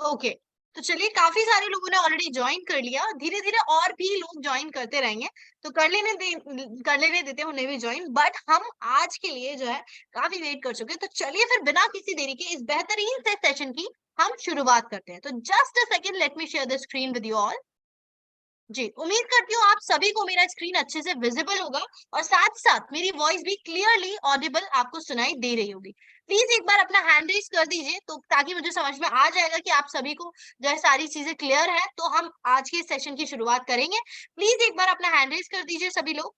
Okay. तो चलिए, काफी सारे लोगों ने ऑलरेडी ज्वाइन कर लिया, धीरे धीरे और भी लोग ज्वाइन करते रहेंगे। तो कर लेने देते हैं उन्हें भी ज्वाइन, बट हम आज के लिए जो है काफी वेट कर चुके हैं। तो चलिए फिर बिना किसी देरी के इस बेहतरीन से सेशन की हम शुरुआत करते हैं। तो just a second, let me share the screen with you all. जी, उम्मीद करती हूँ आप सभी को मेरा स्क्रीन अच्छे से विजिबल होगा और साथ-साथ मेरी वॉइस भी क्लियरली ऑडिबल आपको सुनाई दे रही होगी। प्लीज़ एक बार अपना हैंड रेज़ कर दीजिए, तो ताकि मुझे समझ में आ जाएगा कि आप सभी को जो है सारी चीज़ें क्लियर हैं, तो हम आज के सेशन की शुरुआत करेंगे। प्लीज़ एक बार अपना हैंड रेज़ कर दीजिए सभी लोग।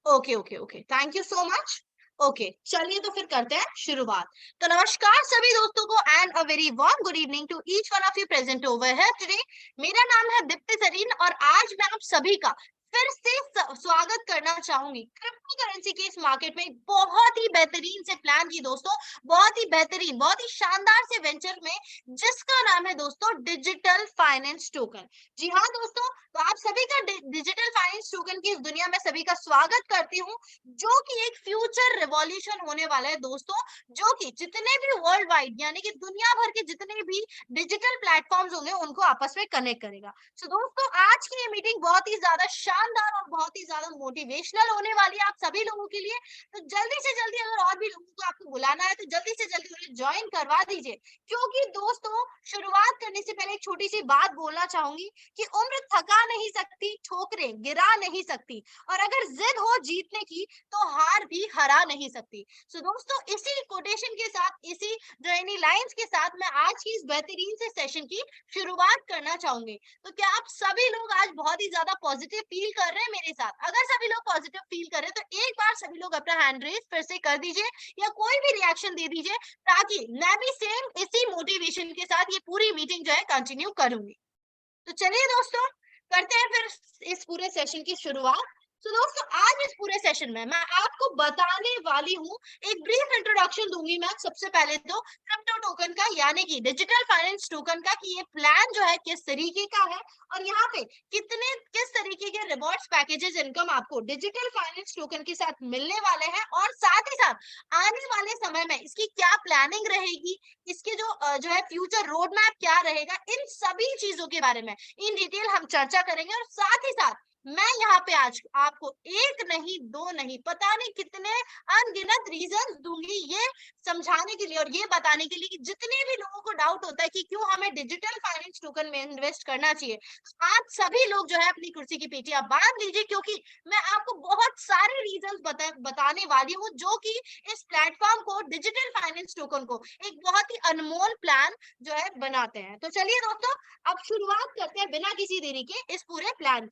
Okay, okay, okay. Thank you so much. Okay, चलिए तो फिर करते हैं शुरुआत। तो नमस्कार सभी दोस्तों को and a very warm good evening to each one of you present over here today. मेरा नाम है दीप्ति जरीन और आज मैं आप सभी का फिर से स्वागत करना चाहूंगी क्रिप्टो करेंसी के इस मार्केट में बहुत ही बेहतरीन से प्लान की दोस्तों, बहुत ही बेहतरीन, बहुत ही शानदार से वेंचर में, जिसका नाम है दोस्तों डिजिटल फाइनेंस टोकन। जी हाँ दोस्तों, तो आप सभी का डिजिटल फाइनेंस टोकन की इस दुनिया में सभी का स्वागत करती हूँ, जो कि एक फ्यूचर रिवॉल्यूशन होने वाला है दोस्तों, जो कि जितने भी वर्ल्ड वाइड यानी कि दुनिया भर के जितने भी डिजिटल प्लेटफॉर्म्स होंगे उनको आपस में कनेक्ट करेगा। सो दोस्तों, आज की ये मीटिंग बहुत ही ज्यादा शानदार और बहुत ही ज्यादा मोटिवेशनल होने वाली है आप सभी लोगों के लिए। तो जल्दी से जल्दी अगर और भी लोगों को आपको बुलाना है तो जल्दी से जल्दी उन्हें ज्वाइन करवा दीजिए, क्योंकि दोस्तों शुरुआत करने से पहले एक छोटी सी बात बोलना चाहूंगी कि उम्र थका नहीं सकती, ठोकरें गिरा नहीं सकती, और अगर जिद हो जीतने की तो हार भी हरा नहीं सकती। सो दोस्तों, इसी कोटेशन के साथ, इसी जो इन्हीं लाइंस के साथ मैं आज की इस बेहतरीन से सेशन की शुरुआत करना चाहूंगी। तो क्या आप सभी लोग आज बहुत ही ज्यादा पॉजिटिव फील कर रहे हैं मेरे साथ? अगर सभी लोग पॉजिटिव फील कर रहे हैं तो एक बार सभी लोग अपना हैंड रेज फिर से कर दीजिए या कोई भी रिएक्शन दे दीजिए, ताकि मैं भी सेम इसी मोटिवेशन के साथ ये पूरी मीटिंग जो है कंटिन्यू करूंगी। तो चलिए दोस्तों, करते हैं फिर इस पूरे सेशन की शुरुआत। तो दोस्तों, आज इस पूरे सेशन में मैं आपको बताने वाली हूँ, एक ब्रीफ इंट्रोडक्शन दूंगी मैं सबसे पहले तो क्रिप्टो टोकन का यानी कि डिजिटल फाइनेंस टोकन का, कि ये प्लान जो है किस तरीके का है और यहाँ पे किस तरीके के रिवॉर्ड्स पैकेजेस इनकम आपको डिजिटल फाइनेंस टोकन के साथ मिलने वाले हैं, और साथ ही साथ आने वाले समय में इसकी क्या प्लानिंग रहेगी, इसके जो है फ्यूचर रोड मैप क्या रहेगा, इन सभी चीजों के बारे में इन डिटेल हम चर्चा करेंगे। और साथ ही साथ मैं यहाँ पे आज आपको एक नहीं दो नहीं पता नहीं कितने अनगिनत रीजन दूंगी, ये समझाने के लिए और ये बताने के लिए कि जितने भी लोगों को डाउट होता है कि क्यों हमें डिजिटल फाइनेंस टोकन में इन्वेस्ट करना चाहिए, आप सभी लोग जो है अपनी कुर्सी की पेटियां बांध लीजिए, क्योंकि मैं आपको बहुत सारे रीजन बताने वाली हूँ, जो कि इस प्लेटफॉर्म को, डिजिटल फाइनेंस टोकन को, एक बहुत ही अनमोल प्लान जो है बनाते हैं। तो चलिए दोस्तों, अब शुरुआत करते हैं बिना किसी देरी के इस पूरे प्लान।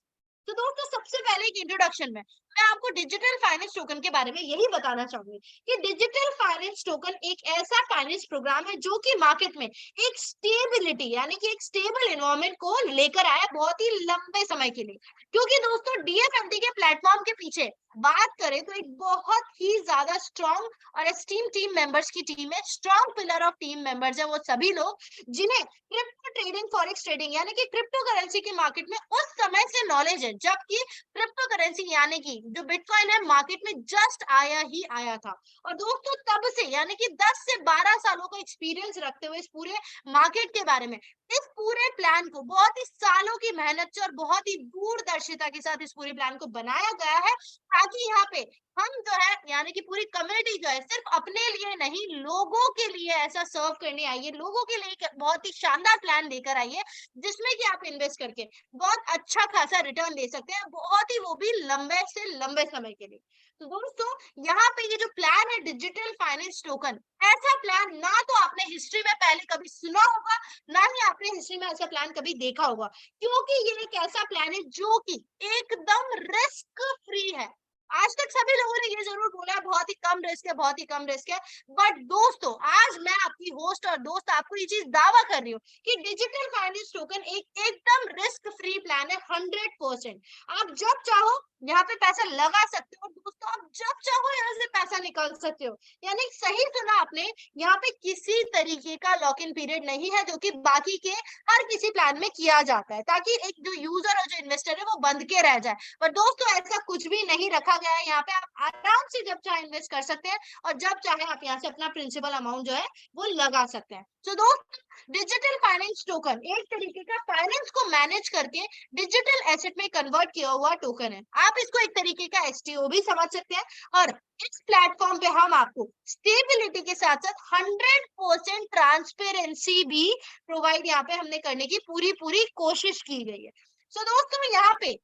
तो दोस्तों, सबसे पहले एक इंट्रोडक्शन में मैं आपको डिजिटल फाइनेंस टोकन के बारे में यही बताना चाहूंगी कि डिजिटल फाइनेंस टोकन एक ऐसा फाइनेंस प्रोग्राम है जो कि मार्केट में एक स्टेबिलिटी यानी कि एक स्टेबल एनवायरनमेंट को लेकर आया बहुत ही लंबे समय के लिए। क्योंकि दोस्तों, डीएफएमडी के प्लेटफॉर्म के पीछे बात करें तो एक बहुत ही ज्यादा स्ट्रॉन्ग और एस्टीम टीम मेंबर्स की टीम है, strong pillar of team members है वो सभी लोग, जिन्हें क्रिप्टो ट्रेडिंग, फॉरेक्स ट्रेडिंग यानी कि क्रिप्टो करेंसी के मार्केट में उस समय से नॉलेज है जबकि क्रिप्टो करेंसी यानी कि जो बिटकॉइन है मार्केट में जस्ट आया ही आया था। और दोस्तों, तब से यानी कि 10 से 12 सालों का एक्सपीरियंस रखते हुए इस पूरे मार्केट के बारे में, इस पूरे प्लान को बहुत ही सालों की मेहनत से और बहुत ही दूरदर्शिता के साथ इस पूरे प्लान को बनाया गया है, ताकि यहाँ पे हम जो है यानी कि पूरी कम्युनिटी जो है सिर्फ अपने लिए नहीं, लोगों के लिए ऐसा सर्व करने आई है, लोगों के लिए एक बहुत ही शानदार प्लान लेकर आई है, जिसमें कि आप इन्वेस्ट करके बहुत अच्छा खासा रिटर्न ले सकते हैं, बहुत ही, वो भी लंबे से लंबे समय के लिए। तो दोस्तों, यहाँ पे ये जो प्लान है डिजिटल फाइनेंस टोकन, ऐसा प्लान ना तो आपने हिस्ट्री में पहले कभी सुना होगा, ना ही आपने हिस्ट्री में ऐसा प्लान कभी देखा होगा, क्योंकि ये एक ऐसा प्लान है जो कि एकदम रिस्क फ्री है। आज तक सभी लोगों ने ये जरूर बोला है बहुत ही कम रिस्क है, बहुत ही कम रिस्क है, बट दोस्तों आज मैं आपकी होस्ट और दोस्त आपको ये चीज दावा कर रही हूँ कि डिजिटल फाइनेंस टोकन एक एकदम रिस्क फ्री प्लान है, 100%। आप जब चाहो यहाँ पे पैसा लगा सकते हो दोस्तों, आप जब चाहो यहाँ से पैसा निकाल सकते हो। यानी सही सुना आपने, यहाँ पे किसी तरीके का लॉक इन पीरियड नहीं है, जो कि बाकी के हर किसी प्लान में किया जाता है, ताकि एक जो यूजर और जो इन्वेस्टर है वो बंद के रह जाए। पर दोस्तों, ऐसा कुछ भी नहीं रखा लिखा गया है यहाँ पे, आप आराम से जब चाहे इन्वेस्ट कर सकते हैं और जब चाहे आप यहाँ से अपना प्रिंसिपल अमाउंट जो है वो लगा सकते हैं। तो दोस्तों डिजिटल फाइनेंस टोकन एक तरीके का फाइनेंस को मैनेज करके डिजिटल एसेट में कन्वर्ट किया हुआ टोकन है। आप इसको एक तरीके का एसटीओ भी समझ सकते हैं और इस प्लेटफॉर्म पे हम आपको स्टेबिलिटी के साथ साथ 100% ट्रांसपेरेंसी भी प्रोवाइड यहाँ पे हमने करने की पूरी कोशिश की गई है। सो दोस्तों यहाँ पे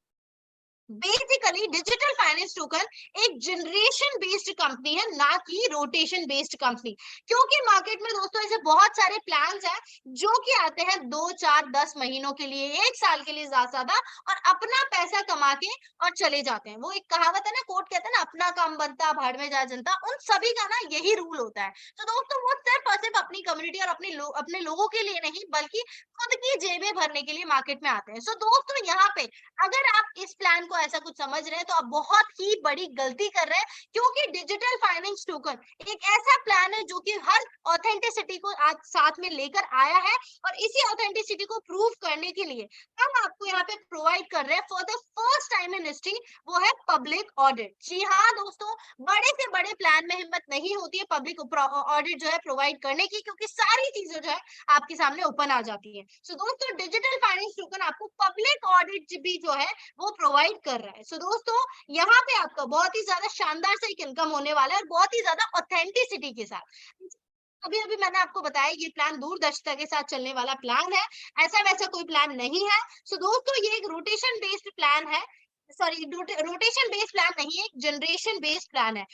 बेसिकली डिजिटल फाइनेंस टोकन एक जनरेशन बेस्ड कंपनी है, ना कि रोटेशन बेस्ड कंपनी। क्योंकि मार्केट में दोस्तों ऐसे बहुत सारे प्लान्स हैं जो कि आते हैं 2, 4, 10 महीनों के लिए, 1 साल के लिए ज्यादा और अपना पैसा कमा के और चले जाते हैं। वो एक कहावत है ना, कोट कहते हैं ना, अपना काम बनता भाड़ में जा जनता, उन सभी का ना यही रूल होता है। तो दोस्तों वो सिर्फ और सिर्फ अपनी कम्युनिटी और अपने लोगों के लिए नहीं बल्कि खुद की जेबें भरने के लिए मार्केट में आते हैं। सो दोस्तों यहाँ पे अगर आप इस प्लान को ऐसा कुछ समझ रहे हैं तो आप बहुत ही बड़ी गलती कर रहे हैं, क्योंकि डिजिटल फाइनेंस टोकन एक ऐसा प्लान है जो कि हर ऑथेंटिसिटी को आज साथ में लेकर आया है और इसी ऑथेंटिसिटी को प्रूव करने के लिए हम आपको यहाँ पे प्रोवाइड कर रहे हैं for the first time in history, वो है पब्लिक ऑडिट। जी हाँ दोस्तों, बड़े से बड़े प्लान में हिम्मत नहीं होती है पब्लिक ऑडिट जो है प्रोवाइड करने की, क्योंकि सारी चीजें जो है आपके सामने ओपन आ जाती है। सो दोस्तों डिजिटल फाइनेंस टोकन आपको पब्लिक ऑडिट भी जो है वो प्रोवाइड कर रहा है। सो दोस्तों यहाँ पे आपका बहुत ही ज्यादा शानदार से एक इनकम होने वाला है और बहुत ही ज्यादा ऑथेंटिसिटी के साथ। अभी अभी मैंने आपको बताया ये प्लान दूरदर्शिता के साथ चलने वाला प्लान है, ऐसा वैसा कोई प्लान नहीं है। सो दोस्तों ये एक रोटेशन बेस्ड प्लान है, सॉरी रोटेशन बेस्ड प्लान नहीं है, एक जनरेशन बेस्ड प्लान है।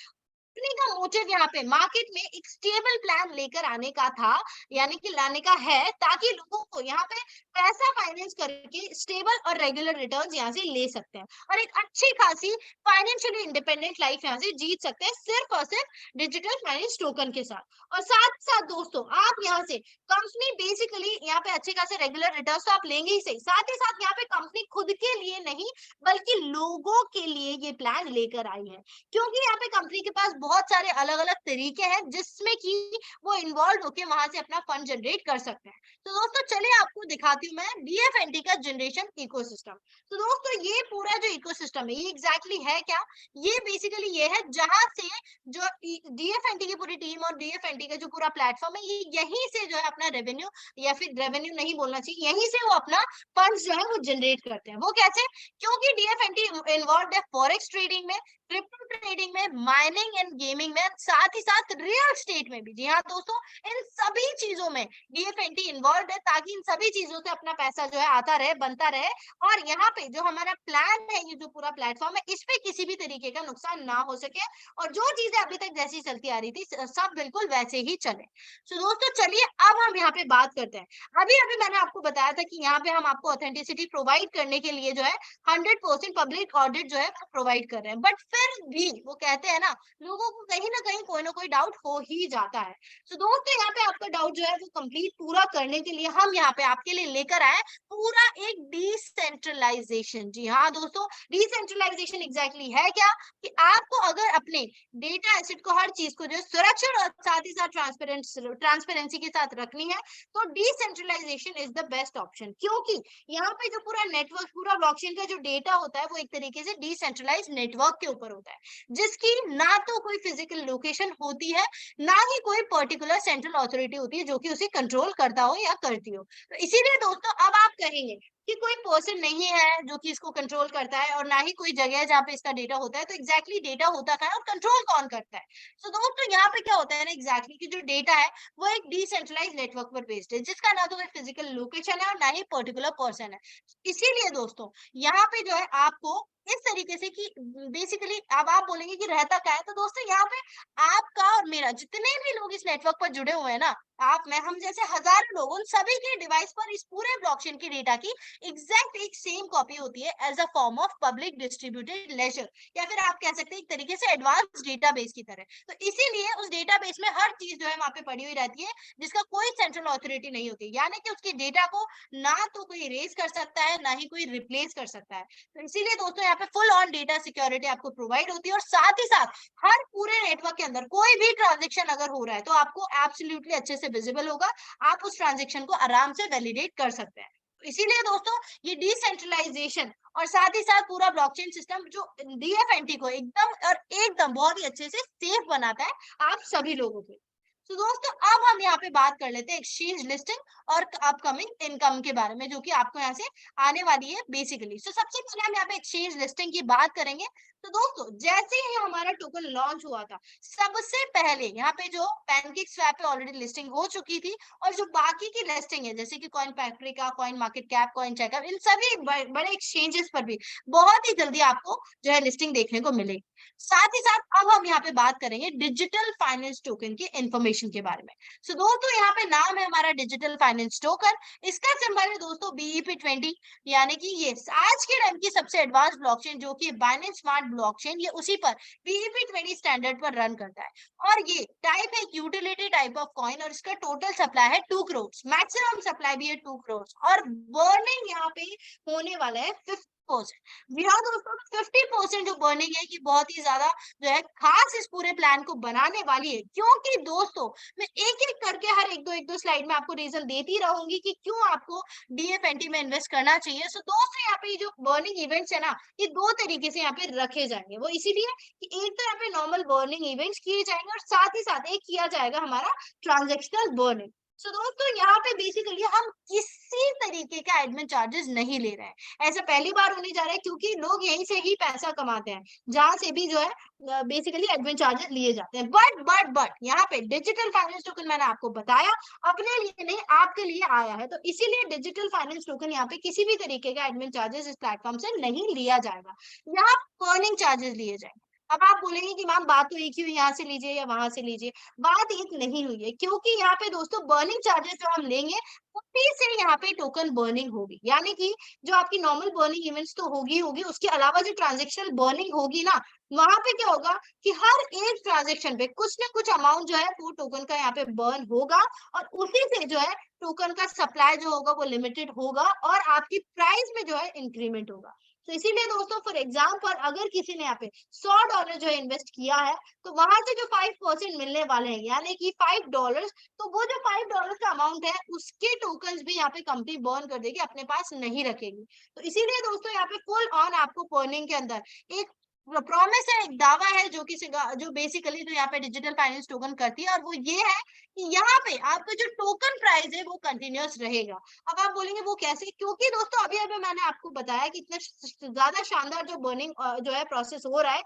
कंपनी का मोटिव यहाँ पे मार्केट में एक स्टेबल प्लान लेकर आने का था, यानी कि लाने का है, ताकि लोगों को यहाँ पे पैसा फाइनेंस करके स्टेबल और रेगुलर रिटर्न्स यहाँ से ले सकते हैं और एक अच्छी खासी फाइनेंशियली इंडिपेंडेंट लाइफ यहाँ से जीत सकते हैं सिर्फ और सिर्फ डिजिटल फाइनेंस टोकन के साथ। और साथ साथ दोस्तों आप यहाँ से कंपनी बेसिकली यहाँ पे अच्छे खासे रेगुलर रिटर्न्स तो आप लेंगे ही सही, साथ ही साथ यहाँ पे कंपनी खुद के लिए नहीं बल्कि लोगों के लिए ये प्लान लेकर आई है, क्योंकि यहाँ पे कंपनी के पास बहुत सारे अलग अलग तरीके हैं जिसमें कि वो इन्वॉल्व होके वहां से अपना फंड जनरेट कर सकते हैं। तो दोस्तों चलिए आपको दिखाती हूँ मैं डीएफएनटी का जनरेशन इकोसिस्टम। तो दोस्तों ये पूरा जो इकोसिस्टम है ये एग्जैक्टली है क्या, ये बेसिकली ये है जहां से जो डीएफएनटी की पूरी टीम और डीएफएनटी का जो पूरा प्लेटफॉर्म है ये यहीं से जो है अपना रेवेन्यू, या फिर रेवेन्यू नहीं बोलना चाहिए, यहीं से वो अपना फंड जो है वो जनरेट करते हैं। वो कैसे, क्योंकि डीएफएनटी इन्वॉल्व है फॉरेक्स ट्रेडिंग में, क्रिप्टो ट्रेडिंग में, माइनिंग एंड गेमिंग में, साथ ही साथ रियल एस्टेट में भी। जी हाँ दोस्तों, इन सभी चीजों में डीएफएनटी इन्वॉल्व है ताकि इन सभी चीजों से अपना पैसा जो है आता रहे, बनता रहे और यहाँ पे जो हमारा प्लान है, ये जो पूरा प्लेटफॉर्म है, इस पे किसी भी तरीके का नुकसान ना हो सके और जो चीजें अभी तक जैसी चलती आ रही थी सब बिल्कुल वैसे ही चले। तो दोस्तों चलिए अब हम यहाँ पे बात करते हैं। अभी अभी मैंने आपको बताया था कि यहाँ पे हम आपको ऑथेंटिसिटी प्रोवाइड करने के लिए जो है 100% पब्लिक ऑडिट जो है वो प्रोवाइड कर रहे हैं, बट फिर भी वो कहते हैं ना, लोगों को कहीं ना कहीं कोई ना कोई डाउट हो ही जाता है। तो दोस्तों यहाँ पे आपका डाउट जो है वो कंप्लीट पूरा करने के लिए हम यहाँ पे आपके लिए लेकर आए पूरा एक डिसेंट्रलाइजेशन। जी हाँ दोस्तों, डिसेंट्रलाइजेशन एग्जैक्टली है क्या, कि आपको अगर अपने डेटा एसेट को, हर चीज को जो सुरक्षित और साथ ही साथ ट्रांसपेरेंसी के साथ रखनी है तो decentralisation is the best option. क्योंकि यहाँ पे जो पूरा नेटवर्क, पूरा ब्लॉकचेन का जो डेटा होता है वो एक तरीके से डिसेंट्रलाइज नेटवर्क के ऊपर होता है, जिसकी ना तो कोई फिजिकल लोकेशन होती है, ना ही कोई पर्टिकुलर सेंट्रल अथॉरिटी होती है जो कि उसे कंट्रोल करता हो या करती हो। तो इसीलिए दोस्तों अब आप कहेंगे कि कोई पर्सन नहीं है जो कि इसको कंट्रोल करता है और ना ही कोई जगह है जहाँ पे इसका डेटा होता है, तो एग्जैक्टली डेटा होता है और कंट्रोल कौन करता है। तो दोस्तों यहाँ पे क्या होता है ना, एग्जैक्टली कि जो डेटा है वो एक डिसेंट्रलाइज नेटवर्क पर बेस्ड है, जिसका ना तो कोई फिजिकल लोकेशन है और ना ही पर्टिकुलर पर्सन है। इसीलिए दोस्तों यहाँ पे जो है आपको इस तरीके से कि बेसिकली अब आप बोलेंगे कि रहता क्या है, तो दोस्तों यहाँ पे आपका और मेरा, जितने भी लोग इस नेटवर्क पर जुड़े हुए हैं ना, आप, मैं, हम जैसे हजारों लोग, उन सभी के डिवाइस पर इस पूरे ब्लॉकचेन की डेटा की एग्जैक्ट एक सेम कॉपी होती है as a form of public distributed ledger, या फिर आप कह सकते हैं एक तरीके से एडवांस डेटाबेस की तरह। तो इसीलिए उस डेटाबेस में हर चीज जो है वहां पे पड़ी हुई रहती है, जिसका कोई सेंट्रल अथॉरिटी नहीं होती, यानी कि उसके डेटा को ना तो कोई इरेज कर सकता है ना ही कोई रिप्लेस कर सकता है। तो इसीलिए दोस्तों यहाँ पे फुल ऑन डेटा सिक्योरिटी आपको प्रोवाइड होती है और साथ ही साथ हर पूरे नेटवर्क के अंदर कोई भी ट्रांजेक्शन अगर हो रहा है तो आपको एब्सोल्युटली अच्छे से विजिबल होगा, आप उस ट्रांजेक्शन को आराम से वैलिडेट कर सकते हैं। इसीलिए दोस्तों ये डिसेंट्रलाइजेशन और साथ ही साथ पूरा ब्लॉकचेन सिस्टम जो डीएफएनटी को एकदम और एकदम बहुत ही अच्छे से सेफ बनाता है आप सभी लोगों के। तो दोस्तों अब हम यहाँ पे बात कर लेते हैं एक्सचेंज लिस्टिंग और अपकमिंग इनकम के बारे में, जो कि आपको यहाँ से आने वाली है बेसिकली। तो सबसे पहले हम यहाँ पे एक्सचेंज लिस्टिंग की बात करेंगे। तो दोस्तों जैसे ही हमारा टोकन लॉन्च हुआ था, सबसे पहले यहाँ पे जो पैनकेक स्वैप पे ऑलरेडी लिस्टिंग हो चुकी थी, और जो बाकी की लिस्टिंग है जैसे कि coin paprika, coin market cap, coin checkup, इन सभी बड़े एक्सचेंजेस पर भी बहुत ही जल्दी आपको जो है लिस्टिंग देखने को मिलेगी। साथ ही साथ अब हम यहाँ पे बात करेंगे डिजिटल फाइनेंस टोकन की इंफॉर्मेशन के बारे में। सो दोस्तों यहाँ पे नाम है हमारा डिजिटल फाइनेंस टोकन, इसका सिंबल है दोस्तों BEP20, यानी कि ये आज के टाइम की सबसे एडवांस ब्लॉकचेन जो कि बाइनेंस स्मार्ट ब्लॉकचेन, ये उसी पर BEP20 स्टैंडर्ड पर रन करता है। और ये टाइप है यूटिलिटी टाइप ऑफ कॉइन, और इसका टोटल सप्लाई है 2 करोड़, मैक्सिमम सप्लाई भी है 2 करोड़, और बर्निंग यहाँ पे होने वाला है 50%। यहाँ दोस्तों 50% जो बर्निंग है कि बहुत ही ज्यादा जो है खास इस पूरे प्लान को बनाने वाली है, क्योंकि दोस्तों मैं एक एक करके हर एक दो स्लाइड में आपको रीजन देती रहूंगी कि क्यों आपको डीएफएनटी में इन्वेस्ट करना चाहिए। सो दोस्तों यहाँ पे जो बर्निंग इवेंट्स है ना, ये दो तरीके से यहाँ पे रखे जाएंगे। वो इसीलिए कि एक तो यहाँ पे नॉर्मल बर्निंग इवेंट्स किए जाएंगे, और साथ ही साथ एक किया जाएगा हमारा ट्रांजेक्शनल बर्निंग। सो दोस्तों यहाँ पे बेसिकली हम किसी तरीके का एडमिन चार्जेस नहीं ले रहे हैं। ऐसा पहली बार होने जा रहा है, क्योंकि लोग यहीं से ही पैसा कमाते हैं, जहां से भी जो है बेसिकली एडमिन चार्जेस लिए जाते हैं। बट यहाँ पे डिजिटल फाइनेंस टोकन मैंने आपको बताया अपने लिए नहीं, आपके लिए आया है, तो इसीलिए डिजिटल फाइनेंस टोकन यहाँ पे किसी भी तरीके का एडमिन चार्जेस इस प्लेटफॉर्म से नहीं लिया जाएगा। यहाँ अर्निंग चार्जेस लिए जाएंगे। अब आप बोलेंगे कि मैम बात तो एक ही हुई, यहाँ से लीजिए या वहां से लीजिए। बात एक नहीं हुई है, क्योंकि यहाँ पे दोस्तों बर्निंग चार्जेस जो हम लेंगे उसी से यहाँ पे टोकन बर्निंग होगी, यानी कि जो आपकी नॉर्मल बर्निंग इवेंट्स तो होगी, उसके अलावा जो ट्रांजेक्शनल बर्निंग होगी ना, वहां पे क्या होगा कि हर एक ट्रांजेक्शन पे कुछ ना कुछ अमाउंट जो है वो टोकन का यहाँ पे बर्न होगा, और उसी से जो है टोकन का सप्लाई जो होगा वो लिमिटेड होगा, और आपकी प्राइस में जो है इंक्रीमेंट होगा। तो इसीलिए दोस्तों फॉर एग्जाम्पल अगर किसी ने यहाँ पे $100 जो है इन्वेस्ट किया है, तो वहां से जो 5% मिलने वाले हैं, यानी कि $5, तो वो जो $5 का अमाउंट है उसके टोकन्स भी यहाँ पे कंपनी बर्न कर देगी, अपने पास नहीं रखेगी। तो इसीलिए दोस्तों यहाँ पे फुल ऑन आपको बर्निंग के अंदर एक प्रॉमिस है, एक दावा है, जो कि जो बेसिकली जो यहाँ पे डिजिटल फाइनेंस टोकन करती है, और वो ये है कि यहाँ पे आपका जो टोकन प्राइस है वो कंटिन्यूअस रहेगा। अब आप बोलेंगे वो कैसे, क्योंकि दोस्तों अभी अभी मैंने आपको बताया कि इतना ज्यादा शानदार जो बर्निंग जो है प्रोसेस हो रहा है,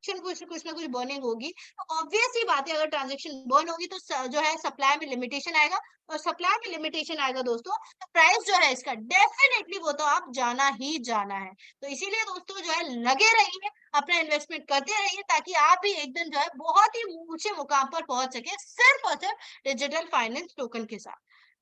कुछ ना कुछ बर्निंग होगी, तो ऑब्वियस ही बात है अगर ट्रांजेक्शन बर्न होगी तो जो है सप्लाई में लिमिटेशन आएगा, और सप्लाई में लिमिटेशन आएगा दोस्तों, तो प्राइस जो है इसका डेफिनेटली वो तो आप जाना ही जाना है। तो इसीलिए दोस्तों जो है लगे रहिए, अपना इन्वेस्टमेंट करते रहिए, ताकि आप भी एक दिन जो है बहुत ही ऊंचे मुकाम पर पहुंच सके सिर्फ और सिर्फ डिजिटल फाइनेंस टोकन के साथ।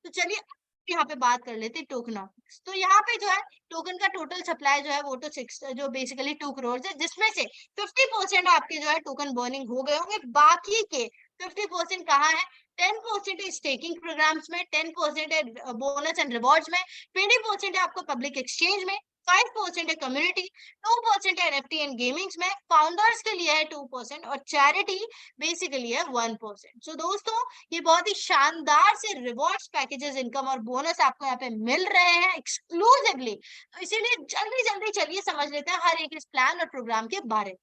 तो चलिए यहाँ पे बात कर लेते हैं टोकनॉमिक्स। तो यहाँ पे जो है टोकन का टोटल सप्लाई जो है वो तो जो बेसिकली 2 करोड़ है, जिसमें से 50% आपके जो है टोकन बर्निंग हो गए होंगे। बाकी के 50% कहाँ है? 10% है स्टेकिंग प्रोग्राम्स में, 10% है बोनस एंड रिवॉर्ड्स में, 20% है आपको पब्लिक एक्सचेंज में, 5% है कम्युनिटी, 2% है एनएफटी एंड गेमिंग्स में, फाउंडर्स के लिए है 2%, और चैरिटी बेसिकली है 1%। सो दोस्तों ये बहुत ही शानदार से रिवॉर्ड्स, पैकेजेस, इनकम और बोनस आपको यहाँ पे मिल रहे हैं एक्सक्लूसिवली। तो इसीलिए जल्दी जल्दी चलिए समझ लेते हैं हर एक इस प्लान और प्रोग्राम के बारे में।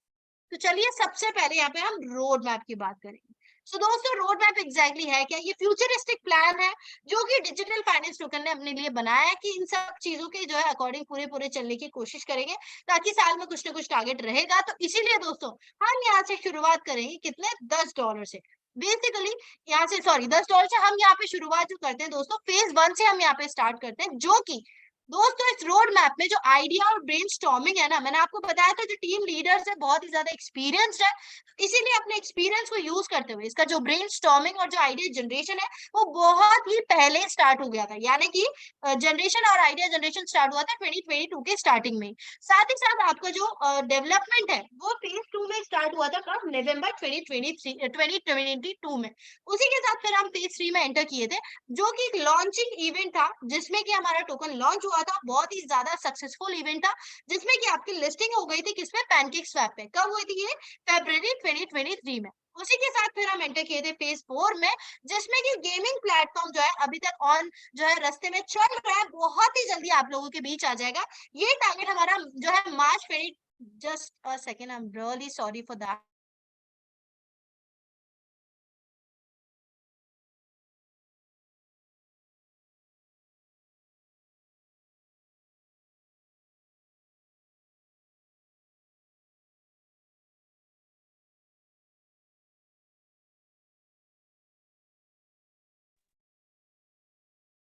तो चलिए सबसे पहले यहाँ पे हम रोड मैप की बात करेंगे। सो दोस्तों रोड मैप एग्जैक्टली है क्या? ये फ्यूचरिस्टिक प्लान है जो कि डिजिटल फाइनेंस टोकन ने अपने लिए बनाया है, कि इन सब चीजों के जो है अकॉर्डिंग पूरे चलने की कोशिश करेंगे, ताकि साल में कुछ ना कुछ टारगेट रहेगा। तो इसीलिए दोस्तों हम यहाँ से शुरुआत करेंगे कितने? $10 से। बेसिकली यहाँ से $10 से हम यहाँ पे शुरुआत जो करते हैं दोस्तों, फेज 1 से हम यहाँ पे स्टार्ट करते हैं, जो कि दोस्तों इस रोड मैप में जो आइडिया और ब्रेनस्टॉर्मिंग है ना, मैंने आपको बताया था जो टीम लीडर्स है बहुत ही ज्यादा एक्सपीरियंस्ड है, इसीलिए अपने एक्सपीरियंस को यूज करते हुए इसका जो ब्रेनस्टॉर्मिंग और जो आइडिया जनरेशन है वो बहुत ही पहले स्टार्ट हो गया था, यानी कि जनरेशन और आइडिया जनरेशन स्टार्ट हुआ था 2022 के स्टार्टिंग में। साथ ही साथ आपका जो डेवलपमेंट है वो फेज 2 में स्टार्ट हुआ था कब? नवंबर 2022 में। उसी के साथ फिर हम फेज 3 में एंटर किए थे, जो कि एक लॉन्चिंग इवेंट था, जिसमें कि हमारा टोकन लॉन्च हुआ था। बहुत ही ज्यादा सक्सेसफुल इवेंट था, जिसमें कि आपकी लिस्टिंग हो गई थी किसमें? पैनकेक स्वैप पे। कब हुई थी ये? फरवरी 2023 में। उसी के साथ फिर हम एंटर किए थे फेज 4 में, जिसमें कि गेमिंग प्लेटफॉर्म जो है अभी तक ऑन जो है रास्ते में चल रहा है, बहुत ही जल्दी आप लोगों के बीच आ जाएगा। ये टारगेट हमारा जो है मार्च 20, just a second, I am really sorry for that.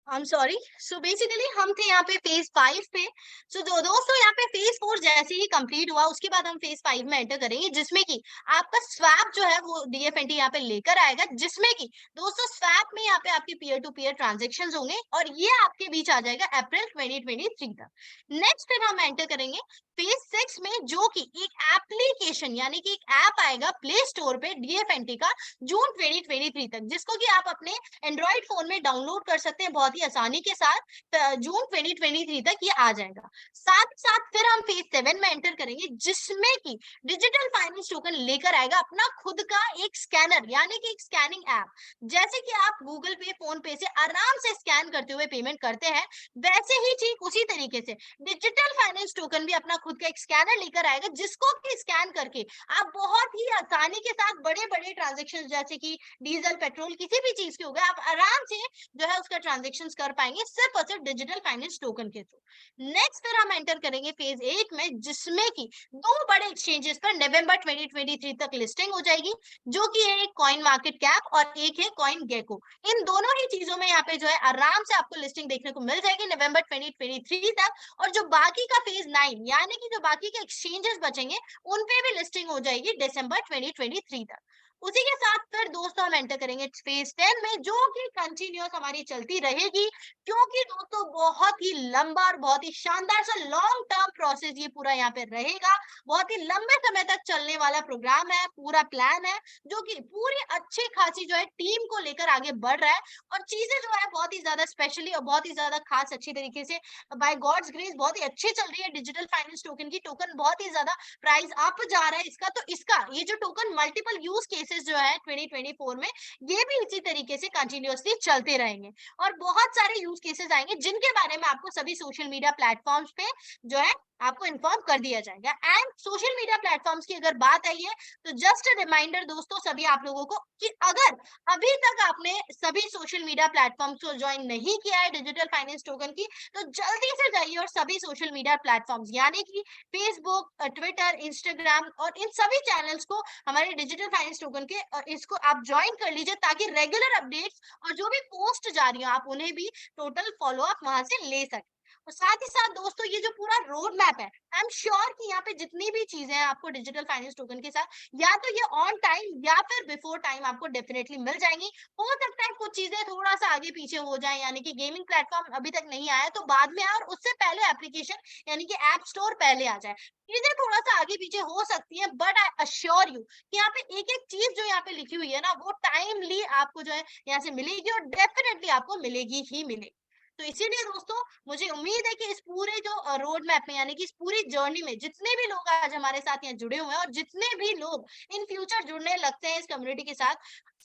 I am sorry. So basically हम थे यहाँ पे फेज 5 पे। सो जो दोस्तों यहाँ पे फेज 4 जैसे ही कंप्लीट हुआ, उसके बाद हम फेज 5 में एंटर करेंगे, जिसमें कि आपका स्वैप जो है वो डीएफएनटी यहाँ पे लेकर आएगा, जिसमें कि दोस्तों स्वैप में यहाँ पे आपके पीयर टू पीयर ट्रांजेक्शन होंगे और ये आपके बीच आ जाएगा अप्रैल 2023 तक। नेक्स्ट फिर हम एंटर करेंगे फेज 6 में, जो कि एक एप्लीकेशन यानी कि एक ऐप आएगा प्ले स्टोर पे डीएफएनटी का जून 2023 तक, जिसको कि आप अपने एंड्रॉइड फोन में डाउनलोड कर सकते हैं बहुत ही आसानी के साथ। जून 2023 तक ये आ जाएगा। साथ ही साथ फिर हम फेज 7 में एंटर करेंगे, जिसमें कि डिजिटल फाइनेंस टोकन लेकर आएगा अपना खुद का एक स्कैनर यानी कि एक स्कैनिंग ऐप। जैसे कि आप गूगल पे, फोन पे से आराम से स्कैन करते हुए पेमेंट करते हैं, वैसे ही ठीक उसी तरीके से डिजिटल फाइनेंस टोकन भी अपना खुद का एक स्कैनर लेकर आएगा, जिसको कि स्कैन करके आप बहुत ही आसानी के साथ बड़े बड़े ट्रांजेक्शन जैसे कि डीजल, पेट्रोल, किसी भी चीज के हो गए, आप आराम से जो है उसका ट्रांजेक्शन्स कर पाएंगे सिर्फ और सिर्फ डिजिटल फाइनेंस टोकन के थ्रू। नेक्स्ट फिर हम एंटर करेंगे फेज 8 में, जिसमें कि दो बड़े एक्सचेंजेस पर नवंबर 2023 तक लिस्टिंग हो जाएगी, जो कि है एक कॉइन मार्केट कैप और एक है कॉइन गेको। इन दोनों ही चीजों में यहाँ पे जो है आराम से आपको लिस्टिंग देखने को मिल जाएगी नवंबर 2023 तक। और जो बाकी का फेज 9 यानी कि जो बाकी के एक्सचेंजेस बचेंगे, उन पे भी लिस्टिंग हो जाएगी दिसंबर 2023 तक। उसी के साथ फिर दोस्तों हम एंटर करेंगे फेज 10 में, जो कि कंटिन्यूअस हमारी चलती रहेगी, क्योंकि दोस्तों बहुत ही लंबा और बहुत ही शानदार सा लॉन्ग टर्म प्रोसेस ये पूरा यहाँ पे रहेगा। बहुत ही लंबे समय तक चलने वाला प्रोग्राम है, पूरा प्लान है, जो कि पूरी अच्छी खासी जो है टीम को लेकर आगे बढ़ रहा है। और चीजें जो है बहुत ही ज्यादा स्पेशली और बहुत ही ज्यादा खास अच्छी तरीके से बाय गॉड्स ग्रेस बहुत ही अच्छी चल रही है। डिजिटल फाइनेंस टोकन की टोकन बहुत ही ज्यादा प्राइस अप जा रहा है इसका, तो इसका ये जो टोकन मल्टीपल यूज केसेस जो है 2024 में, ये भी इसी तरीके से कंटिन्यूअसली चलते रहेंगे। और बहुत सारे यूज केसेस आएंगे, जिनके बारे में आपको सभी सोशल मीडिया प्लेटफॉर्म्स पे जो है आपको इन्फॉर्म कर दिया जाएगा। एंड सोशल मीडिया प्लेटफॉर्म्स की अगर बात आई है, तो जस्ट अ रिमाइंडर दोस्तों सभी आप लोगों को, कि अगर अभी तक आपने सभी सोशल मीडिया प्लेटफॉर्म्स को ज्वाइन नहीं किया है डिजिटल फाइनेंस टोकन की, तो जल्दी से जाइए और सभी सोशल मीडिया प्लेटफॉर्म्स यानी कि फेसबुक, ट्विटर, इंस्टाग्राम और इन सभी चैनल्स को हमारे डिजिटल फाइनेंस टोकन के इसको आप ज्वाइन कर लीजिए, ताकि रेगुलर अपडेट्स और जो भी पोस्ट जा रही हो आप उन्हें भी टोटल फॉलो अप वहां से ले सकें। और साथ ही साथ दोस्तों ये जो पूरा रोड मैप है, आई एम श्योर कि यहाँ पे जितनी भी चीजें हैं आपको डिजिटल फाइनेंस टोकन के साथ, या तो ये ऑन टाइम या फिर बिफोर टाइम आपको डेफिनेटली मिल जाएंगी। हो सकता है कुछ चीजें थोड़ा सा आगे पीछे हो जाए, यानी कि गेमिंग प्लेटफॉर्म अभी तक नहीं आया तो बाद में आए, और उससे पहले एप्लीकेशन यानी कि ऐप स्टोर पहले आ जाए। चीजें थोड़ा सा आगे पीछे हो सकती है, बट आई अश्योर यू कि यहाँ पे एक एक चीज जो यहाँ पे लिखी हुई है ना, वो टाइमली आपको जो है यहाँ से मिलेगी और डेफिनेटली आपको मिलेगी ही मिलेगी। तो इसीलिए दोस्तों मुझे उम्मीद है कि इस पूरे जो रोड मैप में यानी कि इस पूरी जर्नी में जितने भी लोग आज हमारे साथ यहाँ जुड़े हुए हैं और जितने भी लोग इन फ्यूचर जुड़ने लगते हैं इस कम्युनिटी के साथ,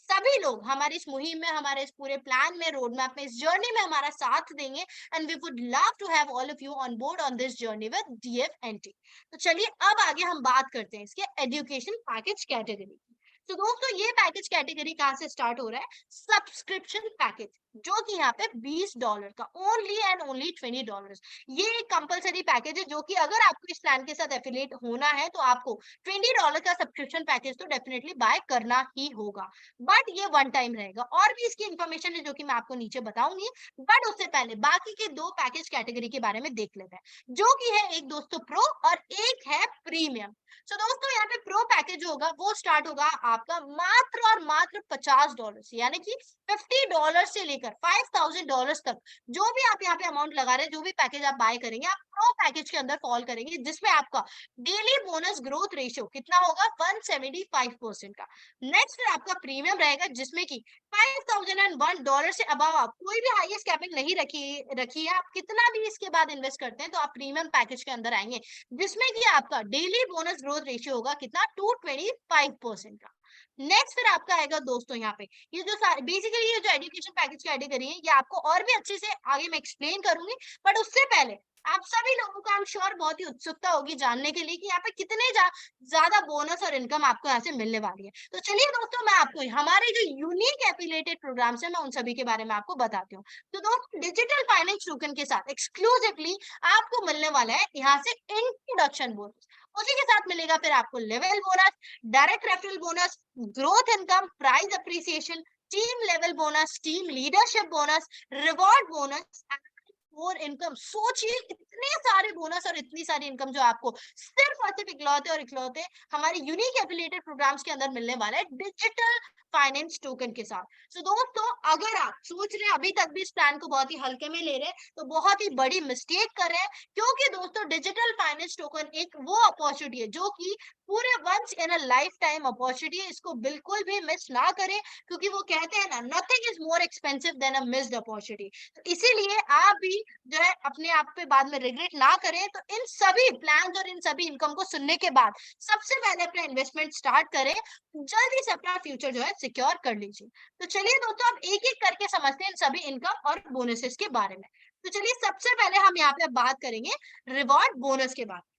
सभी लोग हमारी इस मुहिम में, हमारे इस पूरे प्लान में, रोड मैप में, इस जर्नी में हमारा साथ देंगे। And we would love to have all of you on board on this journey with DFNT. तो चलिए अब आगे हम बात करते हैं इसके एजुकेशन पैकेज कैटेगरी की। तो दोस्तों ये पैकेज कैटेगरी कहाँ से स्टार्ट हो रहा है? सब्सक्रिप्शन पैकेज, जो कि यहाँ पे $20 का, ओनली एंड ओनली $20। ये एक कंपलसरी पैकेज है, जो कि अगर आपको इस प्लान के साथ एफिलिएट होना है तो आपको $20 का सब्सक्रिप्शन पैकेज तो डेफिनेटली बाय करना ही होगा। बट ये वन टाइम रहेगा, और भी इसकी इंफॉर्मेशन है जो कि मैं आपको नीचे बताऊंगी। बट उससे पहले बाकी के दो पैकेज कैटेगरी के बारे में देख लेते हैं, जो कि है एक दोस्तों प्रो और एक है प्रीमियम। सो दोस्तों यहाँ पे प्रो पैकेज होगा वो स्टार्ट होगा आपका मात्र और मात्र $50 से, यानी कि $50 से लेकर $5000 तक। जो भी आप यहाँ पे अमाउंट लगा रहे हैं, जो भी पैकेज आप बाय करेंगे, आप प्रो पैकेज के अंदर फॉल करेंगे, जिसमें आपका डेली बोनस ग्रोथ रेशियो कितना होगा? 175% का। नेक्स्ट आपका प्रीमियम रहेगा, जिसमें कि $5001 से अबव आप कोई भी हाईएस्ट कैपिंग नहीं रखी है, आप कितना भी इसके बाद इन्वेस्ट करते हैं तो आप प्रीमियम पैकेज के अंदर आएंगे, जिसमें कि आपका डेली बोनस ग्रोथ रेशियो होगा कितना? 225% का। नेक्स्ट फिर आपका आएगा दोस्तों यहाँ पे, ये जो बेसिकली ये जो एजुकेशन पैकेज की आइडिया करी है, ये आपको और भी अच्छे से आगे मैं एक्सप्लेन करूंगी, बट उससे पहले आप सभी लोगों को आई एम श्योर बहुत ही उत्सुकता होगी जानने के लिए कि यहाँ पे कितने ज्यादा बोनस और इनकम आपको यहाँ से मिलने वाली है। तो चलिए दोस्तों, मैं आपको हमारे जो यूनिक एफिलिएटेड प्रोग्राम्स है, मैं उन सभी के बारे में आपको बताती हूँ। तो दोस्तों, डिजिटल फाइनेंस टोकन के साथ एक्सक्लूसिवली आपको मिलने वाला है यहाँ से इंट्रोडक्शन बोनस। उसी के साथ मिलेगा फिर आपको level bonus, direct referral bonus, growth income, price appreciation, team level bonus, team leadership bonus, reward bonus और इनकम। सोचिए इतने सारे बोनस और इतनी सारी इनकम जो आपको सिर्फ और सिर्फ इकलौते और इकलौते हमारे यूनिक एफिलिएटेड प्रोग्राम्स के अंदर मिलने वाला है डिजिटल फाइनेंस टोकन के साथ। सो दोस्तों, अगर आप सोच रहे हैं अभी तक भी इस प्लान को बहुत ही हल्के में ले रहे हैं, तो बहुत ही बड़ी मिस्टेक कर रहे हैं, क्योंकि दोस्तों डिजिटल फाइनेंस टोकन एक वो अपॉर्चुनिटी है जो कि पूरे once in a lifetime opportunity है। इसको बिल्कुल भी मिस ना करें, क्योंकि वो कहते हैं ना, nothing is more expensive than a missed opportunity. तो इसीलिए आप भी जो है अपने आप पे बाद में रिग्रेट ना करें। तो इन सभी प्लान और इन सभी इनकम को सुनने के बाद सबसे पहले अपना इन्वेस्टमेंट स्टार्ट करें, जल्दी से अपना फ्यूचर जो है सिक्योर कर लीजिए। तो चलिए दोस्तों, अब एक एक करके समझते हैं इन सभी इनकम और बोनसेस के बारे में। तो चलिए, सबसे पहले हम यहाँ पे बात करेंगे रिवॉर्ड बोनस के बारे में।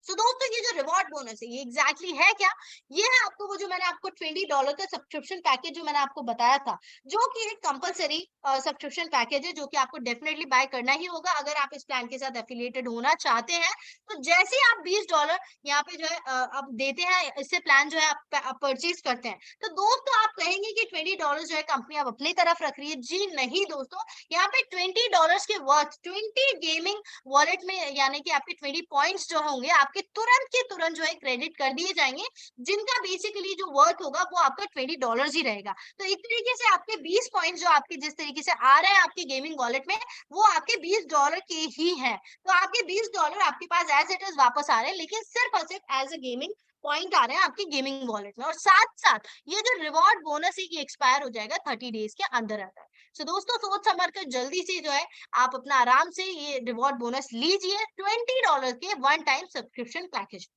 सो दोस्तों, ये जो रिवॉर्ड बोनस है, ये एग्जैक्टली है क्या? ये है आपको वो जो मैंने आपको $20 का सब्सक्रिप्शन पैकेज जो मैंने आपको बताया था, जो कि एक कंपलसरी सब्सक्रिप्शन पैकेज है, जो कि आपको डेफिनेटली बाय करना ही होगा अगर आप इस प्लान के साथ एफिलिएटेड होना चाहते हैं। तो जैसे ही आप $20 यहाँ पे जो है आप देते हैं, इससे प्लान जो है आप परचेज करते हैं, तो दोस्तों आप कहेंगे कि $20 जो है कंपनी आप अपनी तरफ रख रही है। जी नहीं दोस्तों, यहाँ पे $20 के वर्थ 20 गेमिंग वॉलेट में, यानी कि आपके 20 पॉइंट्स जो होंगे आपके तुरंत के तुरंत जो है क्रेडिट कर दिए जाएंगे, जिनका बेसिकली जो वर्थ होगा वो आपका $20 ही रहेगा। तो एक तरीके से आपके 20 पॉइंट्स जो आपके जिस तरीके से आ रहे हैं आपके गेमिंग वॉलेट में, वो आपके $20 के ही हैं। तो आपके $20 आपके पास एज इट इज वापस आ रहे हैं, लेकिन सिर्फ और सिर्फ एज अ गेमिंग पॉइंट आ रहे हैं आपके गेमिंग वॉलेट में। और साथ साथ ये जो रिवॉर्ड बोनस है, ये एक्सपायर हो जाएगा 30 डेज के अंदर अंदर। सो दोस्तों, सोच समझ कर जल्दी से जो है आप अपना आराम से ये रिवॉर्ड बोनस लीजिए $20 के one time subscription package.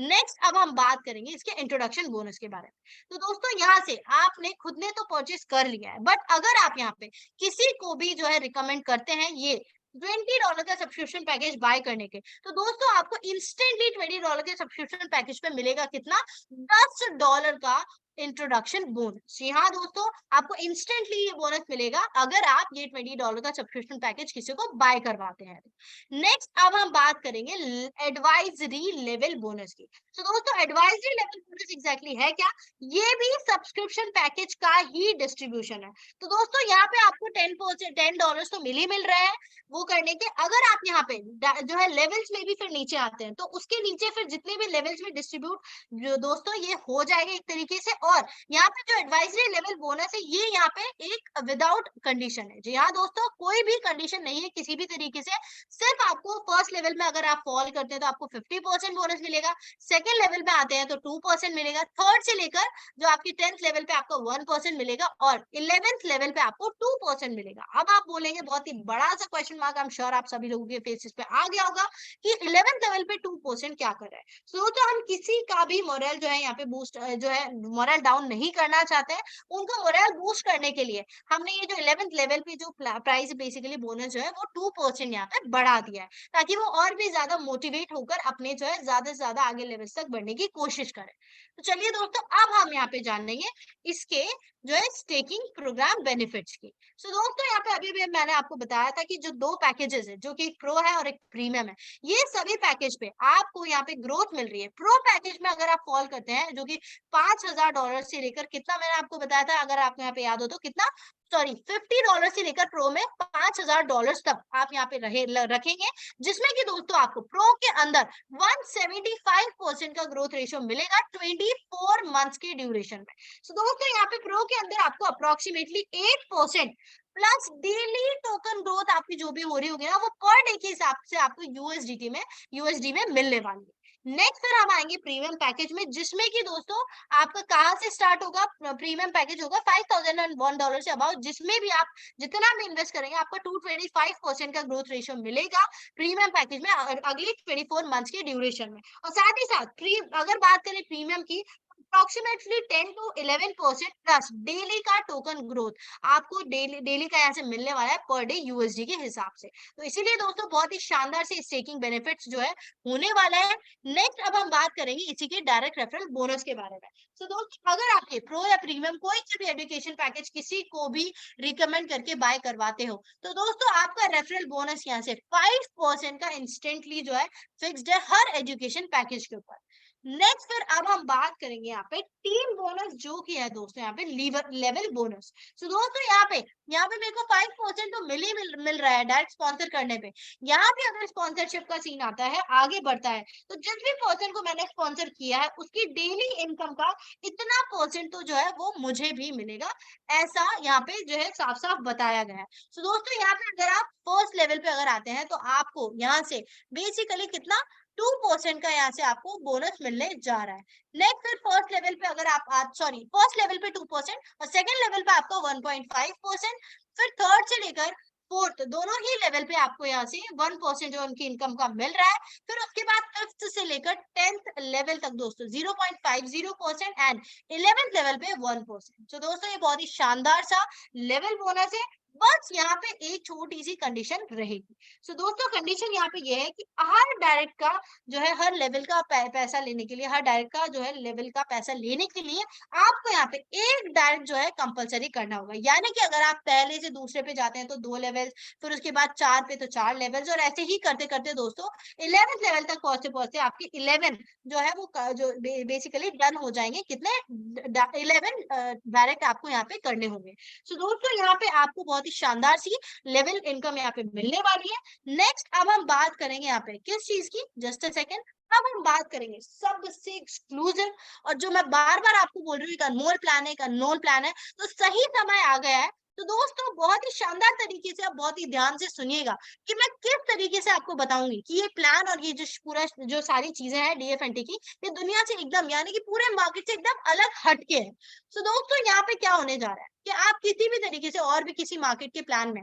Next, अब हम बात करेंगे इसके इंट्रोडक्शन बोनस के बारे में। तो दोस्तों, यहाँ से आपने खुद ने तो परचेस कर लिया है, बट अगर आप यहाँ पे किसी को भी जो है रिकमेंड करते हैं ये $20 का सब्सक्रिप्शन पैकेज बाय करने के, तो दोस्तों आपको इंस्टेंटली $20 के सब्सक्रिप्शन पैकेज पे मिलेगा कितना? $10 का इंट्रोडक्शन बोनस। जी हाँ दोस्तों, आपको इंस्टेंटली ये बोनस मिलेगा अगर आप ये $20 का सब्सक्रिप्शन पैकेज किसी को बाय करवाते हैं। नेक्स्ट, अब हम बात करेंगे एडवाइजरी लेवल बोनस की। तो दोस्तों, एडवाइजरी लेवल बोनस एग्जैक्टली है क्या? ये भी सब्सक्रिप्शन पैकेज का ही डिस्ट्रीब्यूशन है। तो दोस्तों, यहाँ पे आपको $10 तो मिल रहे हैं वो करने के। अगर आप यहाँ पे जो है लेवल्स में भी फिर नीचे आते हैं, तो उसके नीचे फिर जितने भी लेवल्स में डिस्ट्रीब्यूट जो दोस्तों ये हो जाएगा एक तरीके से। और यहाँ पे जो एडवाइजरी लेवल बोनस है, ये यहाँ पे एक विदाउट कंडीशन है। जी हाँ दोस्तों, कोई भी कंडीशन नहीं है किसी भी तरीके से। सिर्फ आपको फर्स्ट लेवल में अगर आप फॉल करते हैं तो आपको 50% बोनस मिलेगा, सेकंड लेवल पे आते हैं तो 2% मिलेगा, थर्ड से लेकर जो आपकी 10th लेवल पे आपको 1% मिलेगा, और 11th लेवल पे आपको 2% मिलेगा। अब आप बोलेंगे बहुत ही बड़ा सा question mark, I am sure आप सभी लोगों के फेसेस पे आ गया होगा कि 11th लेवल पे 2% क्या कर रहा है। सो तो हम किसी का भी मोरल जो है यहाँ पे बूस्ट जो है मोरल डाउन नहीं करना चाहते हैं। उनका मोरल बूस्ट करने के लिए हमने ये जो 11th लेवल पे जो प्राइस बेसिकली बोनस जो है वो 2% यहाँ पे बढ़ा दिया है, ताकि वो और भी ज्यादा मोटिवेट होकर अपने जो है ज्यादा से ज्यादा आगे लेवल तक बढ़ने की कोशिश करें। तो चलिए दोस्तों, अब हम यहाँ पे जानेंगे इसके जो है स्टेकिंग प्रोग्राम बेनिफिट्स की। सो दोस्तों, यहाँ पे अभी भी मैंने आपको बताया था कि जो दो पैकेजेस है, जो कि एक प्रो है और एक प्रीमियम है, ये सभी पैकेज पे आपको यहाँ पे ग्रोथ मिल रही है। प्रो पैकेज में अगर आप फॉल करते हैं, जो कि $5000 से लेकर कितना मैंने आपको बताया था, अगर आपको यहाँ पे याद हो तो कितना, सॉरी, $50 से लेकर प्रो में $5000 तक आप यहाँ पे रखेंगे, जिसमें कि दोस्तों आपको प्रो के अंदर 175% का ग्रोथ रेशियो मिलेगा 24 मंथ्स के ड्यूरेशन में। सो दोस्तों, यहाँ पे प्रो के अंदर आपको approximately 8% plus daily token growth आपकी जो भी हो रही होगी ना, वो पर डे के हिसाब से आपको यूएसडी में मिलने वाली है। नेक्स्ट फिर हम आएंगे प्रीमियम पैकेज में, जिसमें कि दोस्तों आपका कहाँ से स्टार्ट होगा? प्रीमियम पैकेज होगा $5001 से अबाउट, जिसमें भी आप जितना भी इन्वेस्ट करेंगे आपका 225% का ग्रोथ रेशियो मिलेगा प्रीमियम पैकेज में अगले 24 मंथ्स के ड्यूरेशन में। और साथ ही साथ अगर बात करें प्रीमियम की, अप्रोक्सीमेटली 10 to 11% प्लस डेली का टोकन ग्रोथ आपको डेली डेली का यहाँ से मिलने वाला है पर डे यूएसडी के हिसाब से। तो इसीलिए दोस्तों बहुत ही शानदार से स्टेकिंग बेनिफिट्स जो है होने वाला है। नेक्स्ट अब हम बात करेंगे इसी के डायरेक्ट रेफरल बोनस के बारे में। तो दोस्तों अगर आपके प्रो या प्रीमियम कोई सा भी एजुकेशन पैकेज किसी को भी रिकमेंड करके बाय करवाते हो तो दोस्तों आपका रेफरल बोनस यहाँ से 5% का इंस्टेंटली जो है फिक्स्ड है हर एजुकेशन पैकेज के ऊपर। नेक्स्ट फिर अब हम बात करेंगे यहाँ पे टीम बोनस जो कि है दोस्तों यहाँ पे लेवल बोनस। तो दोस्तों यहाँ पे मेरे को 5% तो मिल रहा है डायरेक्ट स्पॉन्सर करने पे। यहाँ पे अगर स्पॉन्सरशिप का सीन आता है आगे बढ़ता है तो जिस भी पर्सन को मैंने स्पॉन्सर किया है उसकी डेली इनकम का इतना परसेंट तो जो है वो मुझे भी मिलेगा, ऐसा यहाँ पे जो है साफ साफ बताया गया है। तो दोस्तों यहाँ पे अगर आप फर्स्ट लेवल पे अगर आते हैं तो आपको यहाँ से बेसिकली कितना 2% का यहाँ से आपको बोनस मिलने जा रहा है। नेक्स्ट फिर फर्स्ट लेवल पे अगर आप सॉरी फर्स्ट लेवल पे 2% और सेकंड लेवल पे आपका 1.5%, फिर थर्ड से लेकर फोर्थ दोनों ही लेवल पे आपको यहाँ से 1% जो उनकी इनकम का मिल रहा है। फिर उसके बाद फिफ्थ से लेकर 10th लेवल तक दोस्तों 0.50% एंड 11th लेवल पे 1%। तो दोस्तों ये बहुत ही शानदार सा लेवल बोनस है। बस यहाँ पे एक छोटी सी कंडीशन रहेगी। सो दोस्तों कंडीशन यहाँ पे ये है कि हर डायरेक्ट का जो है हर लेवल का पैसा लेने के लिए, हर डायरेक्ट का जो है लेवल का पैसा लेने के लिए आपको यहाँ पे एक डायरेक्ट जो है कंपलसरी करना होगा। यानी कि अगर आप पहले से दूसरे पे जाते हैं तो 2 लेवल, फिर उसके बाद 4 पे तो 4 लेवल्स, और ऐसे ही करते करते दोस्तों 11th लेवल तक पहुंचते पहुंचते आपके 11 जो है वो जो बेसिकली डन हो जाएंगे। कितने 11 डायरेक्ट आपको यहाँ पे करने होंगे। सो दोस्तों यहाँ पे आपको बहुत ही शानदार सी लेवल इनकम यहाँ पे मिलने वाली है। नेक्स्ट अब हम बात करेंगे यहाँ पे किस चीज की, जस्ट अ सेकेंड, अब हम बात करेंगे सबसे एक्सक्लूसिव और जो मैं बार बार आपको बोल रही हूँ एक अनमोल प्लान है, एक अननोन प्लान है, तो सही समय आ गया है। तो दोस्तों बहुत ही शानदार तरीके से आप बहुत ही ध्यान से सुनिएगा कि मैं किस तरीके से आपको बताऊंगी कि ये प्लान और ये जो पूरा जो सारी चीजें हैं डीएफएनटी की, ये दुनिया से एकदम यानी कि पूरे मार्केट से एकदम अलग हटके है। तो दोस्तों यहाँ पे क्या होने जा रहा है कि आप किसी भी तरीके से और भी किसी मार्केट के प्लान में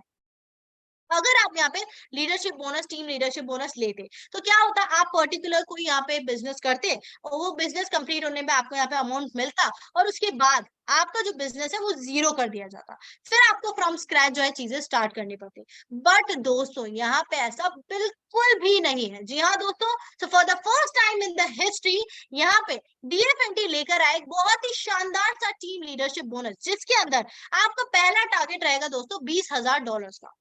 अगर आप यहाँ पे leadership bonus, team leadership bonus लेते तो क्या होता, आप पर्टिकुलर कोई यहाँ पे बिजनेस करते और वो बिजनेस कंप्लीट होने में आपको यहाँ पे अमाउंट मिलता और उसके बाद आपका जो बिजनेस है वो जीरो कर दिया जाता, फिर आपको फ्रॉम स्क्रैच जो है चीजें स्टार्ट करनी पड़ती। बट दोस्तों यहाँ पे ऐसा बिल्कुल भी नहीं है। जी हाँ दोस्तों, so for the first time in the history यहाँ पे डीएफएनटी लेकर आए एक बहुत ही शानदार सा टीम लीडरशिप बोनस, जिसके अंदर आपका पहला टारगेट रहेगा दोस्तों $20,000 का।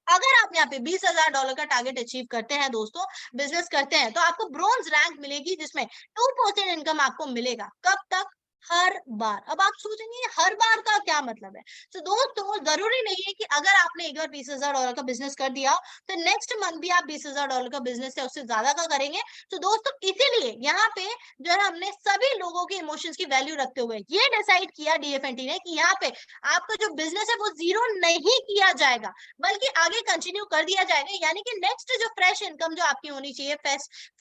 अगर आप यहाँ पे $20,000 का टारगेट अचीव करते हैं दोस्तों, बिजनेस करते हैं, तो आपको ब्रॉन्ज रैंक मिलेगी जिसमें 2% इनकम आपको मिलेगा। कब तक? हर बार। अब आप सोचेंगे हर बार का क्या मतलब है? तो दोस्तों जरूरी नहीं है कि अगर आपने एक बार $20,000 का बिजनेस कर दिया तो नेक्स्ट मंथ भी आप $20,000 का बिजनेस है उससे ज्यादा का करेंगे। तो दोस्तों इसीलिए यहाँ पे जो है हमने सभी लोगों के इमोशंस की वैल्यू रखते हुए ये डिसाइड किया डीएफएनटी ने कि यहाँ पे आपका जो बिजनेस है वो जीरो नहीं किया जाएगा, बल्कि आगे कंटिन्यू कर दिया जाएगा। यानी कि नेक्स्ट जो फ्रेश इनकम जो आपकी होनी चाहिए,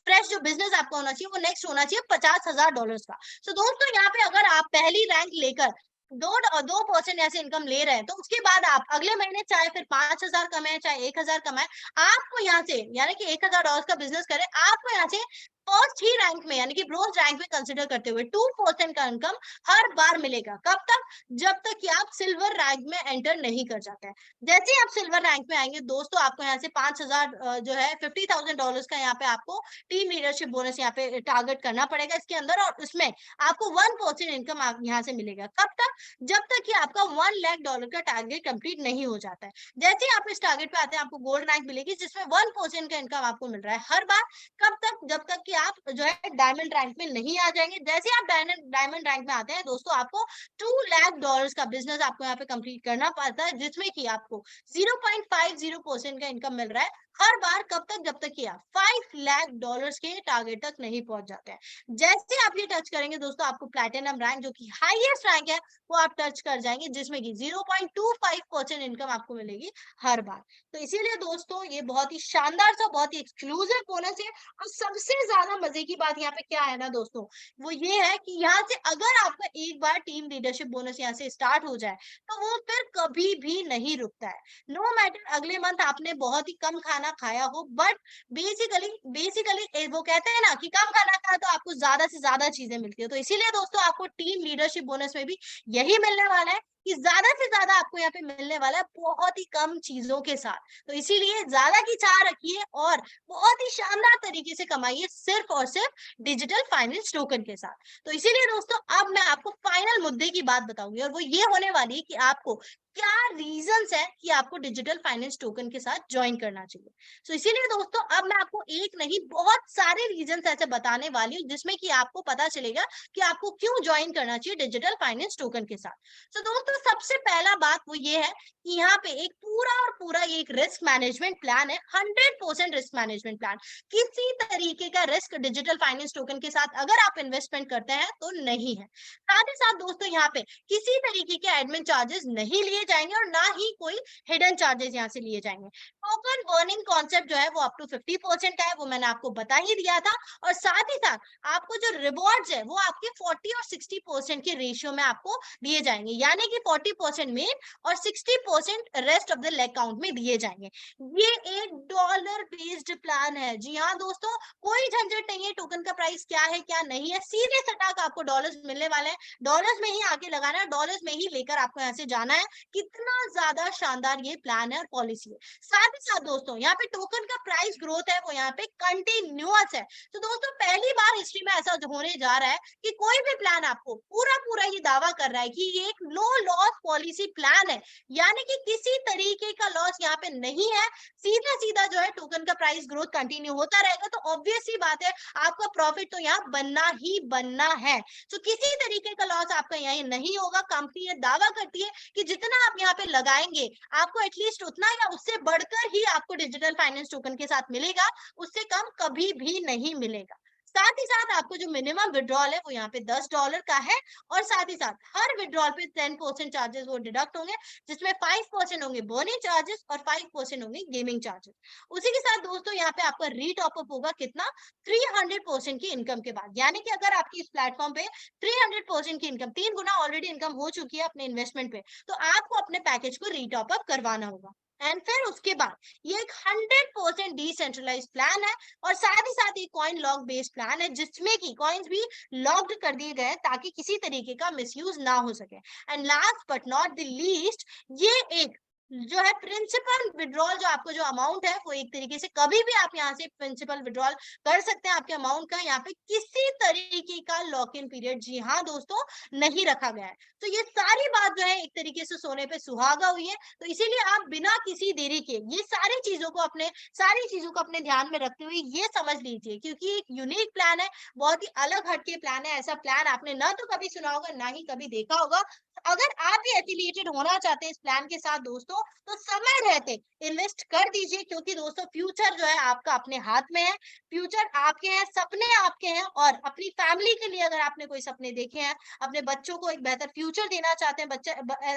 फ्रेश जो बिजनेस आपका होना चाहिए वो नेक्स्ट होना चाहिए $50,000 का। तो दोस्तों यहाँ पे अगर आप पहली रैंक लेकर 2% ऐसे इनकम ले रहे हैं तो उसके बाद आप अगले महीने चाहे फिर 5,000 कमाए चाहे 1,000 कमाए, आपको यहाँ से यानी कि $1,000 का बिजनेस करें, आपको यहाँ से फर्स्ट ही रैंक में यानी कि ब्रोंज रैंक में कंसिडर करते हुए 2% का इनकम हर बार मिलेगा। कब तक? जब तक कि आप सिल्वर रैंक में एंटर नहीं कर जाते हैं। जैसे ही आप सिल्वर रैंक में आएंगे दोस्तों आपको यहाँ से 5,000 जो है $50,000 का यहाँ पे आपको टीम लीडरशिप बोनस यहाँ पे टारगेट करना पड़ेगा इसके अंदर, और उसमें आपको 1% इनकम यहाँ से मिलेगा। कब तक? जब तक कि आपका $1,00,000 का टारगेट कंप्लीट नहीं हो जाता है। जैसे ही आप इस टारगेट पे आते हैं आपको गोल्ड रैंक मिलेगी जिसमें 1% का इनकम आपको मिल रहा है हर बार। कब तक? जब तक कि आप जो है डायमंड रैंक में नहीं आ जाएंगे। जैसे आप डायमंड रैंक में आते हैं दोस्तों आपको $2,00,000 का बिजनेस आपको यहाँ पे कंप्लीट करना पड़ता है, जिसमें कि आपको 0.50% का इनकम मिल रहा है हर बार। कब तक? जब तक कि आप $5,00,000 के टारगेट तक नहीं पहुंच जाते हैं। जैसे आप ये टच करेंगे दोस्तों आपको प्लैटिनम रैंक जो कि हाईएस्ट रैंक है वो आप टच कर जाएंगे, जिसमें कि 0.25% इनकम आपको मिलेगी हर बार। तो इसीलिए दोस्तों ये बहुत ही शानदार सा बहुत ही एक्सक्लूसिव बोनस है। और सबसे ज्यादा मजे की बात यहाँ पे क्या है ना दोस्तों, वो ये है कि यहाँ से अगर आपका एक बार टीम लीडरशिप बोनस यहाँ से स्टार्ट हो जाए तो वो फिर कभी भी नहीं रुकता है। नो मैटर अगले मंथ आपने बहुत ही कम खाना खाना खाया हो, बट बेसिकली वो कहते हैं ना कि कम खाना खाया तो आपको ज्यादा से ज्यादा चीजें मिलती है। तो इसीलिए दोस्तों आपको टीम लीडरशिप बोनस में भी यही मिलने वाला है कि ज्यादा से ज्यादा आपको यहाँ पे मिलने वाला है बहुत ही कम चीजों के साथ। तो इसीलिए ज्यादा की चाह रखिए और बहुत ही शानदार तरीके से कमाइए सिर्फ और सिर्फ डिजिटल फाइनेंस टोकन के साथ। तो इसीलिए दोस्तों अब मैं आपको फाइनल मुद्दे की बात बताऊंगी और वो ये होने वाली है कि आपको क्या रीजंस है कि आपको डिजिटल फाइनेंस टोकन के साथ ज्वाइन करना चाहिए। तो इसीलिए दोस्तों अब मैं आपको एक नहीं बहुत सारे रीजंस ऐसे बताने वाली हूँ जिसमें कि आपको पता चलेगा कि आपको क्यों ज्वाइन करना चाहिए डिजिटल फाइनेंस टोकन के साथ। तो दोस्तों सबसे पहला बात वो ये है कि यहाँ पे एक पूरा और पूरा ये एक रिस्क मैनेजमेंट प्लान है, 100% रिस्क मैनेजमेंट प्लान। किसी तरीके का रिस्क डिजिटल फाइनेंस टोकन के साथ अगर आप इन्वेस्टमेंट करते हैं तो नहीं है। साथ ही साथ दोस्तों यहाँ पे किसी तरीके के एडमिन चार्जेस नहीं लिए जाएंगे और ना ही कोई हिडन चार्जेस यहाँ से लिए जाएंगे। टोकन बर्निंग कॉन्सेप्ट जो है वो अप टू 50% का है, वो मैंने आपको बता ही दिया था। और साथ ही साथ आपको जो रिवॉर्ड्स है वो आपके 40 और 60% के रेशियो में आपको दिए जाएंगे, यानी कि 40% मेन और 60% rest of the leg count में दिए जाएंगे। ये एक डॉलर बेस्ड प्लान है। जी हाँ दोस्तों, कोई झंझट नहीं है टोकन का प्राइस क्या है क्या नहीं है, सीधे सटाक आपको डॉलर्स मिलने वाले हैं, डॉलर्स में ही आके लगाना है, डॉलर्स में ही लेकर आपको यहाँ से जाना है। कितना ज्यादा शानदार ये प्लान है और पॉलिसी है। साथ ही साथ दोस्तों यहाँ पे टोकन का प्राइस ग्रोथ है वो यहाँ पे कंटिन्यूअस है। तो दोस्तों पहली बार हिस्ट्री में ऐसा होने जा रहा है कि कोई भी प्लान आपको पूरा पूरा ये दावा कर रहा है कि ये एक नो लॉस पॉलिसी प्लान है, यानी कि किसी तरीके का लॉस यहाँ पे नहीं है। सीधा सीधा जो है टोकन का प्राइस ग्रोथ कंटिन्यू होता रहेगा, तो ऑब्वियस सी बात है आपका प्रॉफिट तो यहाँ बनना ही बनना है। तो किसी तरीके का लॉस आपका यहाँ नहीं होगा। कंपनी ये दावा करती है कि जितना आप यहाँ पे लगाएंगे आपको एटलीस्ट उतना या उससे बढ़कर ही आपको डिजिटल फाइनेंस टोकन के साथ मिलेगा, उससे कम कभी भी नहीं मिलेगा। साथ ही साथ आपको जो मिनिमम विड्रॉल है वो यहाँ पे $10 का है और साथ ही साथ हर विड्रॉल पे 10% चार्जेस वो डिडक्ट होंगे, जिसमें 5% होंगे बर्निंग चार्जेस और 5% होंगे गेमिंग चार्जेस। उसी के साथ दोस्तों यहाँ पे आपका रीटॉप अप होगा कितना, 300% की इनकम के बाद, यानी कि अगर आपकी इस प्लेटफॉर्म पे 300% की इनकम, 3 गुना ऑलरेडी इनकम हो चुकी है अपने इन्वेस्टमेंट पे, तो आपको अपने पैकेज को रीटॉप अप करवाना होगा। एंड फिर उसके बाद ये एक 100% डिसेंट्रलाइज प्लान है और साथ ही साथ ये कॉइन लॉक बेस्ड प्लान है, जिसमें की कॉइन्स भी लॉक्ड कर दिए गए ताकि किसी तरीके का मिसयूज ना हो सके। And last but not the least, ये एक जो है प्रिंसिपल विड्रॉल, जो आपको जो अमाउंट है वो एक तरीके से कभी भी आप यहाँ से प्रिंसिपल विड्रॉल कर सकते हैं आपके अमाउंट का। यहाँ पे किसी तरीके का लॉक इन पीरियड, जी हाँ दोस्तों, नहीं रखा गया है। तो ये सारी बात जो है एक तरीके से सोने पे सुहागा हुई है। तो इसीलिए आप बिना किसी देरी के ये सारी चीजों को अपने ध्यान में रखते हुए ये समझ लीजिए, क्योंकि एक यूनिक प्लान है, बहुत ही अलग हटके प्लान है। ऐसा प्लान आपने ना तो कभी सुना होगा ना ही कभी देखा होगा। अगर आप भी एफिलिएटेड होना चाहते हैं इस प्लान के साथ दोस्तों, तो समय रहते इन्वेस्ट कर दीजिए, क्योंकि दोस्तों फ्यूचर जो है आपका अपने हाथ में है। फ्यूचर आपके हैं, सपने आपके हैं, और अपनी फैमिली के लिए अगर आपने कोई सपने देखे हैं, अपने बच्चों को एक बेहतर फ्यूचर देना चाहते हैं,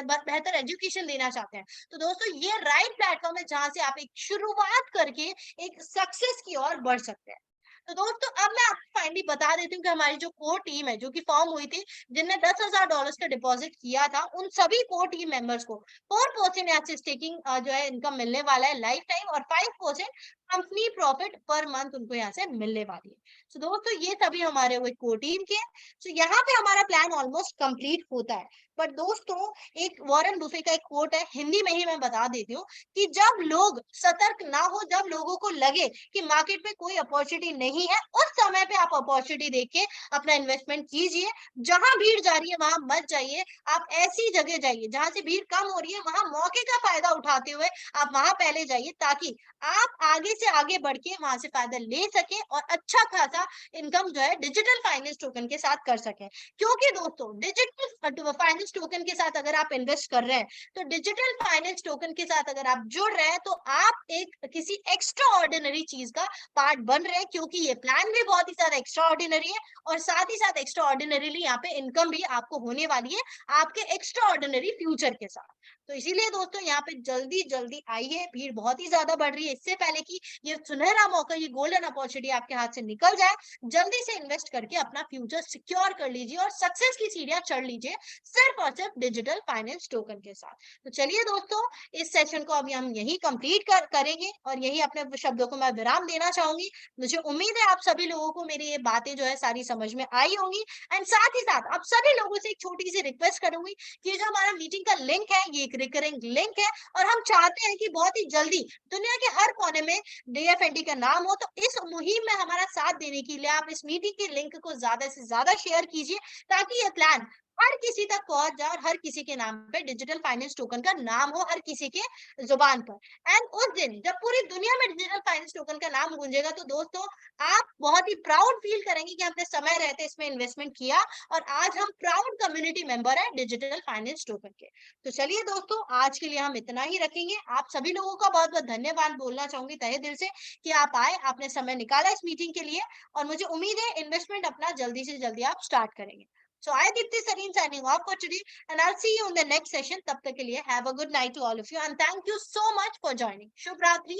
बेहतर एजुकेशन देना चाहते हैं, तो दोस्तों ये राइट प्लेटफॉर्म है जहां से आप एक शुरुआत करके एक सक्सेस की ओर बढ़ सकते हैं। तो दोस्तों अब मैं आपको फाइनली बता देती हूँ कि हमारी जो कोर टीम है जो कि फॉर्म हुई थी, जिनने $10,000 का डिपॉजिट किया था, उन सभी कोर टीम मेंबर्स को 4% यहाँ से स्टेकिंग जो है इनकम मिलने वाला है लाइफ टाइम, और 5% कंपनी प्रॉफिट पर मंथ उनको यहाँ से मिलने वाली है। तो दोस्तों ये सभी हमारे हुए कोर टीम के। तो यहाँ पे हमारा प्लान ऑलमोस्ट कंप्लीट होता है। पर दोस्तों एक वॉरेन बफे का एक कोट है, हिंदी में ही मैं बता देती हूँ, कि जब लोग सतर्क ना हो, जब लोगों को लगे कि मार्केट में कोई अपॉर्चुनिटी नहीं है, उस समय पे आप अपॉर्चुनिटी देख के अपना इन्वेस्टमेंट कीजिए। जहां भीड़ जा रही है वहां मत जाइए, आप ऐसी जगह जाइए जहां से भीड़ कम हो रही है, वहां मौके का फायदा उठाते हुए आप वहां पहले जाइए, ताकि आप आगे से आगे बढ़ के वहां से फायदा ले सके और अच्छा खासा इनकम जो है डिजिटल फाइनेंस टोकन के साथ कर सके। क्योंकि दोस्तों डिजिटल फाइनेंस टोकन के साथ अगर आप इन्वेस्ट कर रहे हैं, तो डिजिटल फाइनेंस टोकन के साथ अगर आप जुड़ रहे हैं, तो आप एक किसी एक्स्ट्रा ऑर्डिनरी चीज का पार्ट बन रहे हैं, क्योंकि ये प्लान भी बहुत ही ज्यादा एक्स्ट्रा ऑर्डिनरी है और साथ ही साथ एक्स्ट्रा ऑर्डिनरीली यहाँ पे इनकम भी आपको होने वाली है आपके एक्स्ट्रा ऑर्डिनरी फ्यूचर के साथ। तो इसीलिए दोस्तों यहाँ पे जल्दी जल्दी आइए, भीड़ बहुत ही ज्यादा बढ़ रही है। इससे पहले कि ये सुनहरा मौका, ये गोल्डन अपॉर्चुनिटी आपके हाथ से निकल जाए, जल्दी से इन्वेस्ट करके अपना फ्यूचर सिक्योर कर लीजिए और सक्सेस की सीढ़ियां चढ़ लीजिए, सिर्फ और सिर्फ डिजिटल फाइनेंस टोकन के साथ। तो चलिए दोस्तों, इस सेशन को अभी हम यही कंप्लीट करेंगे और यही अपने शब्दों को मैं विराम देना चाहूंगी। मुझे उम्मीद है आप सभी लोगों को मेरी ये बातें जो है सारी समझ में आई होंगी। एंड साथ ही साथ आप सभी लोगों से एक छोटी सी रिक्वेस्ट करूंगी कि जो हमारा मीटिंग का लिंक है, ये एक रिकरिंग लिंक है और हम चाहते हैं कि बहुत ही जल्दी दुनिया के हर कोने में डीएफएनडी का नाम हो। तो इस मुहिम में हमारा साथ देने के लिए आप इस मीटिंग के लिंक को ज्यादा से ज्यादा शेयर कीजिए, ताकि ये प्लान हर किसी तक पहुंच जाए और हर किसी के नाम पे डिजिटल फाइनेंस टोकन का नाम हो, हर किसी के जुबान पर। एंड उस दिन जब पूरी दुनिया में डिजिटल फाइनेंस टोकन का नाम गूंजेगा, तो दोस्तों आप बहुत ही प्राउड फील करेंगे कि हमने समय रहते इसमें इन्वेस्टमेंट किया और आज हम प्राउड कम्युनिटी मेंबर है डिजिटल फाइनेंस टोकन के। तो चलिए दोस्तों, आज के लिए हम इतना ही रखेंगे। आप सभी लोगों का बहुत बहुत धन्यवाद बोलना चाहूंगी तहे दिल से कि आप आए, आपने समय निकाला इस मीटिंग के लिए और मुझे उम्मीद है इन्वेस्टमेंट अपना जल्दी से जल्दी आप स्टार्ट करेंगे। So I Dipti Sareen signing off for today, and I'll see you in the next session. तब तक के लिए have a good night to all of you and thank you so much for joining. Shubh Ratri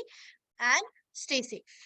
and stay safe.